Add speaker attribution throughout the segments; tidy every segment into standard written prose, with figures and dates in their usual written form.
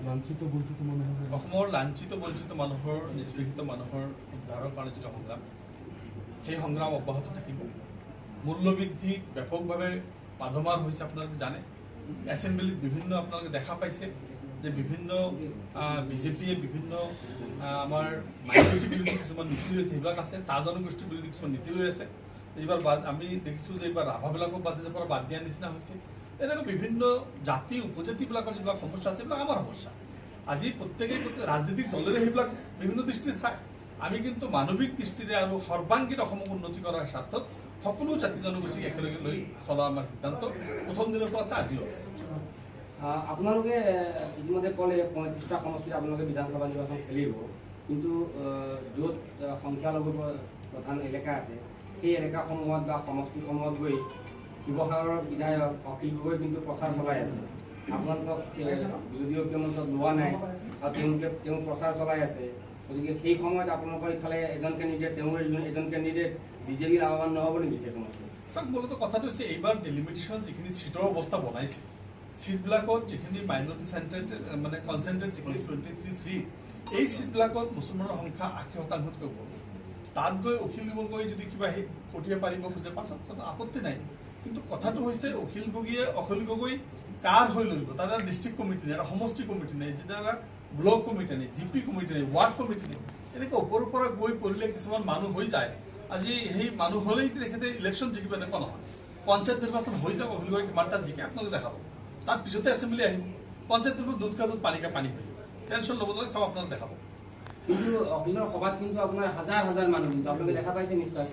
Speaker 1: লাঞ্ছিত বঞ্চিত মানুহৰ
Speaker 2: অসমৰ লাঞ্ছিত বঞ্চিত মানুহৰ নিষ্পেষিত মানুহৰ উদ্ধাৰৰ কাৰণে যিটো সংগ্ৰাম সেই সংগ্ৰাম অব্যাহত থাকিব মূল্যবৃদ্ধি ব্যাপকভাৱে মাধমাৰ হৈছে আপোনালোকে জানে এছেম্বলিত বিভিন্ন আপোনালোকে দেখা পাইছে যে বিভিন্ন বিজেপিয়ে বিভিন্ন আমাৰ মাইনৰিটি বিৰোধী কিছুমান নীতি লৈছে সেইবিলাক আছে চাহ জনগোষ্ঠীৰ বিৰোধী কিছুমান নীতি লৈ আছে এইবাৰ আমি দেখিছোঁ যে এইবাৰ ৰাভাবিলাকক বাজেটৰ পৰা বাদ দিয়াৰ নিচিনা হৈছে এনেকুৱা বিভিন্ন জাতি উপজাতিবিলাকৰ যিবিলাক সমস্যা আছে সেইবিলাক আমাৰ সমস্যা আজি প্ৰত্যেকেই ৰাজনৈতিক দলেৰে সেইবিলাক বিভিন্ন দৃষ্টিৰে চায় আমি কিন্তু মানৱিক দৃষ্টিৰে আৰু সৰ্বাংগীন অসমক উন্নতি কৰাৰ স্বাৰ্থত সকলো জাতি জনগোষ্ঠীক একেলগে লৈ চলা আমাৰ সিদ্ধান্ত প্ৰথম দিনৰ পৰা আছে আজিও আছে
Speaker 3: আপোনালোকে ইতিমধ্যে ক'লে ৩৫টা সমষ্টিত আপোনালোকে বিধানসভা নিৰ্বাচন খেলিব কিন্তু য'ত সংখ্যালঘু প্ৰধান এলেকা আছে সেই এলেকাসমূহত বা সমষ্টিসমূহত গৈ শিৱসাগৰৰ বিধায়ক অখিল গগৈ কিন্তু প্ৰচাৰ চলাই আছে আপোনালোকক বিৰোধী ঐক্যমঞ্চত লোৱা নাই আৰু তেওঁ প্ৰচাৰ চলাই আছে গতিকে সেই সময়ত আপোনালোকৰ ইফালে এজন কেণ্ডিডেট তেওঁৰ এজন কেণ্ডিডেট বিজেপিৰ লাভৱান নহ'ব নেকি সেই সমষ্টিত
Speaker 2: চাওক মূলতঃ কথাটো হৈছে এইবাৰ ডেলিমিটেশ্যন যিখিনি ছিটৰ অৱস্থা বনাইছে ছিটবিলাকত যিখিনি মাইনৰিটি চেণ্ট্ৰেট মানে কনচেণ্ট্ৰেট যিখিনি 23 ছিট এই ছিটবিলাকত মুছলমানৰ সংখ্যা 80%তকৈ ওপৰ তাত গৈ অখিল গগৈ যদি কিবা কঠিয়া পাৰিব খোজে পাছত কথা আপত্তি নাই কিন্তু কথাটো হৈছে অখিল গগৈ কাৰ হৈ লৰিব তাৰ এটা ডিষ্ট্ৰিক্ট কমিটি নাই এটা সমষ্টি কমিটি নাই যেনে এটা ব্লক কমিটি নাই জিপি কমিটি নাই ৱাৰ্ড কমিটি নাই এনেকৈ ওপৰৰ পৰা গৈ পৰিলে কিছুমান মানুহ হৈ যায় আজি সেই মানুহ হ'লেই তেখেতে ইলেকশ্যন জিকিব এনেকুৱা নহয় পঞ্চায়ত নিৰ্বাচন হৈ যাব অখিল গগৈ কিমান তাত জিকে আপোনালোকে দেখাব তাত পিছতে এছেম্বলি আহিব পঞ্চায়ত নিৰ্বাচন দুধ দুধ পানী হৈ যাব টেনশ্যন ল'ব নালাগে চব আপোনালোকে দেখাব
Speaker 3: কিন্তু অখিলৰ সভাত কিন্তু আপোনাৰ হাজাৰ হাজাৰ মানুহ কিন্তু আপোনালোকে দেখা পাইছে নিশ্চয়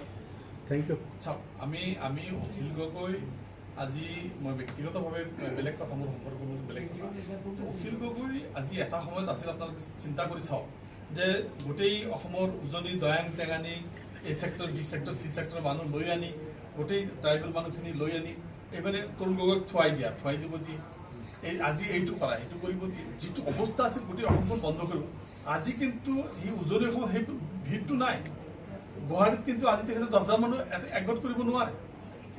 Speaker 1: থেংক ইউ
Speaker 2: চাওক আমি অখিল গগৈ আজি মই ব্যক্তিগতভাৱে বেলেগ কথা মোৰ সম্পৰ্ক বেলেগ কথা অখিল গগৈ আজি এটা সময়ত আছিল আপোনালোকে চিন্তা কৰি চাওক যে গোটেই অসমৰ উজনি দয়াং টেঙানী এই ছেক্টৰ বি ছেক্টৰ চি ছেক্টৰৰ মানুহ লৈ আনি গোটেই ট্ৰাইবেল মানুহখিনি লৈ আনি এইবাৰে তৰুণ গগৈক থুৱাই দিব দিয়ে এই আজি এইটো কৰা সেইটো কৰিব দিয়ে যিটো অৱস্থা আছিল গোটেই অসমখন বন্ধ কৰিব আজি কিন্তু এই উজনি অসমত সেই ভিৰটো নাই গুৱাহাটীত কিন্তু আজি তেখেতে 10,000 মানুহ একগোট কৰিব নোৱাৰে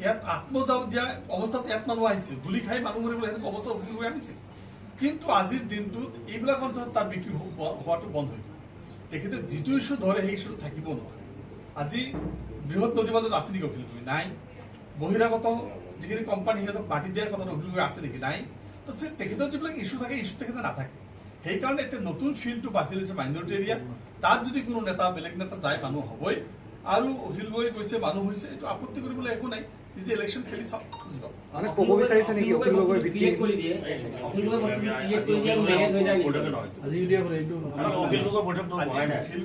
Speaker 2: ইয়াত আত্মজাপ দিয়া অৱস্থাত ইয়াত মানুহ আহিছিল গুলি খাই মানুহ মৰিবলৈ সেনেকুৱা অৱস্থা অখিল গগৈ আনিছিল কিন্তু আজিৰ দিনটোত এইবিলাক অঞ্চলত তাৰ বিক্ৰী হোৱাটো বন্ধ হৈ গ'ল তেখেতে যিটো ইছ্যু ধৰে সেই ইছ্যুটো থাকিব নোৱাৰে আজি বৃহৎ নদী মাজত আছে নেকি অখিল গগৈ নাই বহিৰাগত যিখিনি কোম্পানী সিহঁতক মাটি দিয়াৰ কথাটো অখিল গগৈ আছে নেকি নাই তো তেখেতৰ যিবিলাক ইছ্যু থাকে ইছ্যু তেখেতে নাথাকে সেইকাৰণে এতিয়া নতুন ফিল্ডটো বাছি লৈছে মাইনৰিটি এৰিয়া তাত যদি কোনো নেতা বেলেগ নেতা যায় মানুহ হ'বই আৰু অখিল গগৈ কৈছে মানুহ হৈছে এইটো আপত্তি কৰিবলৈ একো নাই নিজে ইলেকশ্যন খেলি চাওক
Speaker 4: মানে ক'ব বিচাৰিছে নেকি অখিল গগৈ
Speaker 3: ক্ৰিয়েট কৰি দিয়ে অখিল গগৈ ক্ৰিয়েট কৰি দিয়ে মেনেজ হৈ যায়
Speaker 1: আজি দিয়া কৰে এইটো
Speaker 2: অখিল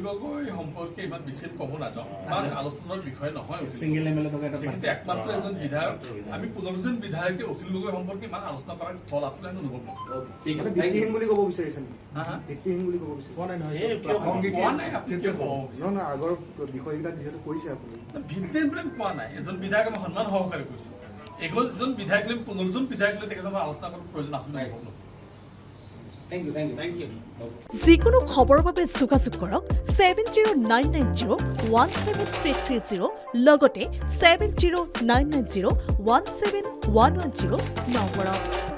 Speaker 2: গগৈ সম্পৰ্কে ইমান বিশেষ ক'ব নাযাওঁ কাৰণ আলোচনাৰ বিষয় নহয়
Speaker 1: ছিংগল এমএলএ থকা এটা
Speaker 2: তেখেতে একমাত্ৰ এজন বিধায়ক আমি 15জন বিধায়কে অখিল গগৈ সম্পৰ্কে ইমান আলোচনা কৰাৰ থল আছিলে হেনো অনুভৱ নকৰোঁ
Speaker 4: ভিত্তিহীন বুলি ক'ব বিচাৰিছে নেকি ভিত্তিহীন বুলি ক'ব বিচাৰিছে
Speaker 1: কোৱা নাই নহয়
Speaker 2: কোৱা নাই আপুনি কিয় ক'ব
Speaker 4: নহয় নহয় আগৰ বিষয়কেইটা যিহেতু কৈছে আপুনি
Speaker 2: ভিত্তিহীন বুলি কোৱা নাই এজন বিধায়ক মই সন্মান সহকাৰে কৈছোঁ এজন বিধায়ক লৈ 15জন বিধায়ক লৈ তেখেতৰ আলোচনা কৰাৰ প্ৰয়োজন আছে নাই
Speaker 3: থেংক ইউ
Speaker 5: যিকোনো খবৰৰ বাবে যোগাযোগ কৰক 7099017330 লগতে 7099017110 নম্বৰত।